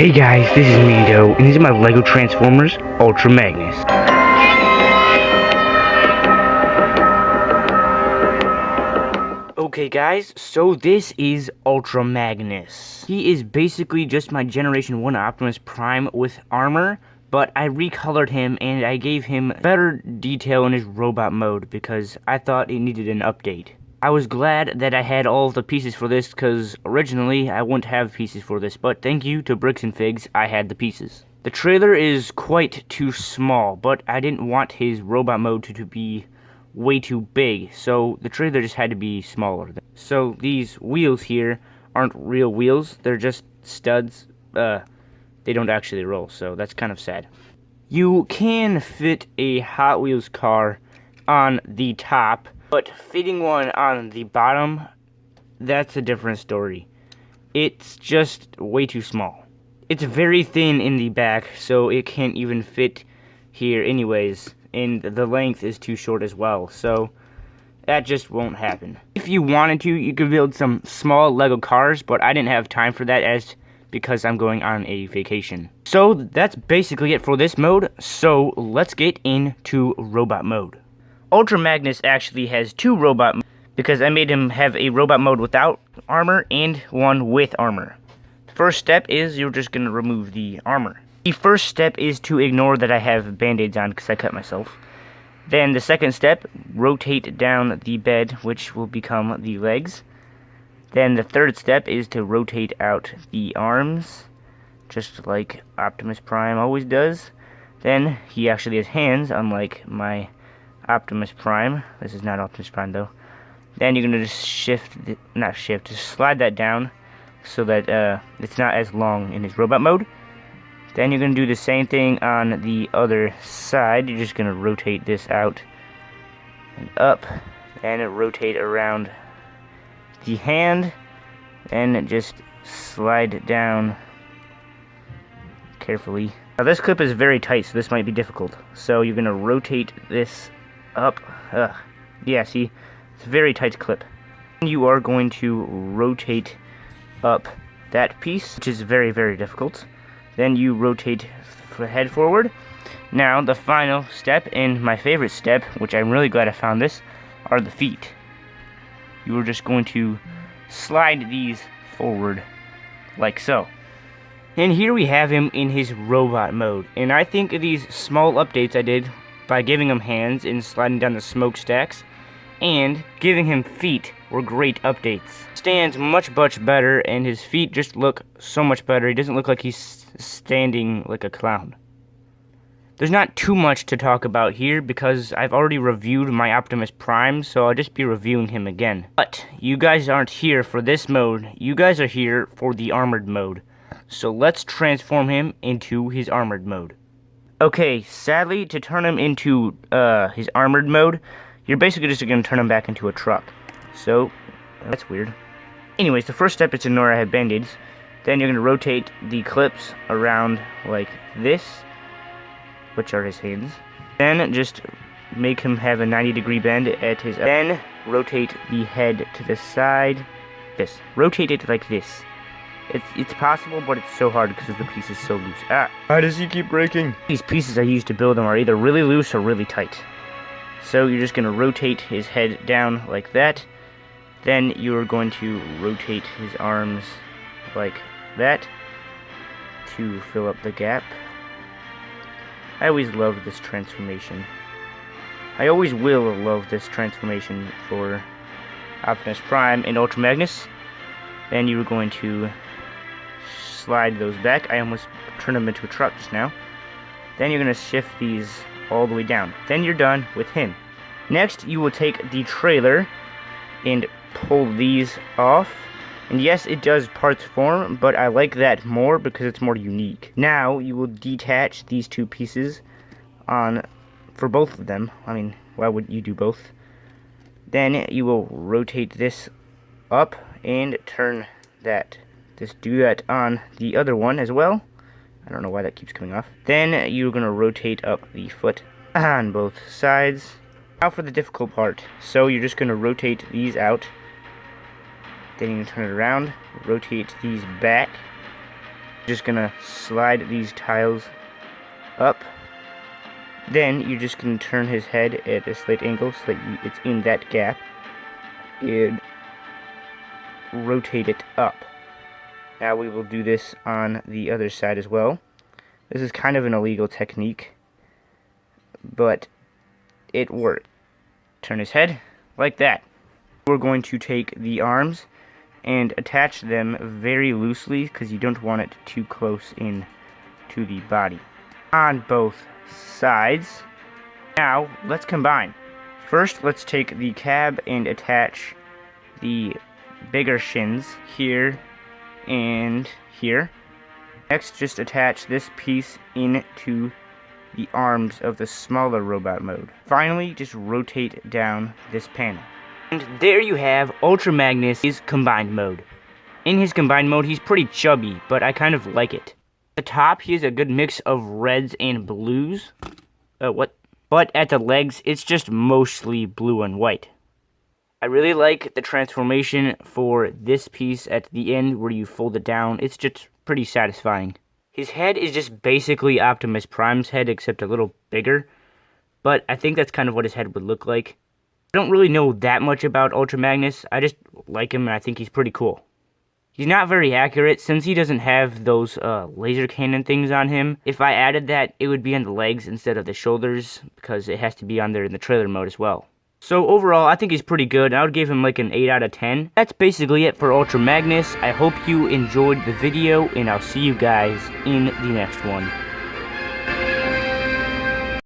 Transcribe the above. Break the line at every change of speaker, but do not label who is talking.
Hey guys, this is Mando, and these are my LEGO Transformers Ultra Magnus. Okay guys, so this is Ultra Magnus. He is basically just my Generation 1 Optimus Prime with armor, but I recolored him and I gave him better detail in his robot mode because I thought it needed an update. I was glad that I had all of the pieces for this because originally I wouldn't have pieces for this, but thank you to Bricks and Figs, I had the pieces. The trailer is quite too small, but I didn't want his robot mode to be way too big, so the trailer just had to be smaller. So these wheels here aren't real wheels, they're just studs. They don't actually roll, so that's kind of sad. You can fit a Hot Wheels car on the top, but fitting one on the bottom, that's a different story. It's just way too small. It's very thin in the back, so it can't even fit here anyways, and the length is too short as well, so that just won't happen. If you wanted to, you could build some small Lego cars, but I didn't have time for that because I'm going on a vacation. So that's basically it for this mode, so let's get into robot mode. Ultra Magnus actually has two robot modes because I made him have a robot mode without armor and one with armor. The first step is you're just going to remove the armor. The first step is to ignore that I have band-aids on because I cut myself. Then the second step, rotate down the bed, which will become the legs. Then the third step is to rotate out the arms, just like Optimus Prime always does. Then he actually has hands, unlike my Optimus Prime. This is not Optimus Prime though. Then you're gonna just just slide that down so that it's not as long in his robot mode. Then you're gonna do the same thing on the other side. You're just gonna rotate this out and up, and rotate around the hand, and just slide it down carefully. Now this clip is very tight, so this might be difficult. So you're gonna rotate this up. Yeah, see, it's a very tight clip. You are going to rotate up that piece, which is very, very difficult. Then you rotate head forward. Now the final step, and my favorite step, which I'm really glad I found this, are the feet. You are just going to slide these forward like so. And here we have him in his robot mode. And I think these small updates I did by giving him hands and sliding down the smokestacks and giving him feet were great updates. Stands much better, and his feet just look so much better. He doesn't look like he's standing like a clown. There's not too much to talk about here because I've already reviewed my Optimus Prime, so I'll just be reviewing him again. But you guys aren't here for this mode, you guys are here for the armored mode. So let's transform him into his armored mode. Okay, sadly, to turn him into his armored mode, you're basically just going to turn him back into a truck. So, that's weird. Anyways, the first step is to ignore I have band-aids. Then you're going to rotate the clips around like this, which are his hands. Then just make him have a 90-degree bend at his... Then rotate the head to the side. This. Rotate it like this. It's possible, but it's so hard because the piece is so loose. Why does he keep breaking? These pieces I use to build them are either really loose or really tight. So you're just going to rotate his head down like that. Then you're going to rotate his arms like that to fill up the gap. I always loved this transformation. I always will love this transformation for Optimus Prime and Ultra Magnus. Then you're going to slide those back. I almost turned them into a truck just now. Then you're going to shift these all the way down. Then you're done with him. Next, you will take the trailer and pull these off. And yes, it does parts form, but I like that more because it's more unique. Now, you will detach these two pieces for both of them. I mean, why would you do both? Then you will rotate this up and turn that. Just do that on the other one as well. I don't know why that keeps coming off. Then you're going to rotate up the foot on both sides. Now for the difficult part. So you're just going to rotate these out. Then you can turn it around, rotate these back, Just gonna slide these tiles up. Then you're just gonna turn his head at a slight angle so that it's in that gap, and rotate it up. Now we will do this on the other side as well. This is kind of an illegal technique, but it worked. Turn his head like that. We're going to take the arms and attach them very loosely because you don't want it too close in to the body. On both sides. Now let's combine. First, let's take the cab and attach the bigger shins here and here. Next, just attach this piece into the arms of the smaller robot mode. Finally, just rotate down this panel. And there you have Ultra Magnus' combined mode. In his combined mode, he's pretty chubby, but I kind of like it. At the top, he has a good mix of reds and blues. But at the legs, it's just mostly blue and white. I really like the transformation for this piece at the end where you fold it down. It's just pretty satisfying. His head is just basically Optimus Prime's head, except a little bigger. But I think that's kind of what his head would look like. I don't really know that much about Ultra Magnus. I just like him and I think he's pretty cool. He's not very accurate since he doesn't have those laser cannon things on him. If I added that, it would be on the legs instead of the shoulders because it has to be on there in the trailer mode as well. So overall, I think he's pretty good. I would give him like an 8 out of 10. That's basically it for Ultra Magnus. I hope you enjoyed the video, and I'll see you guys in the next one.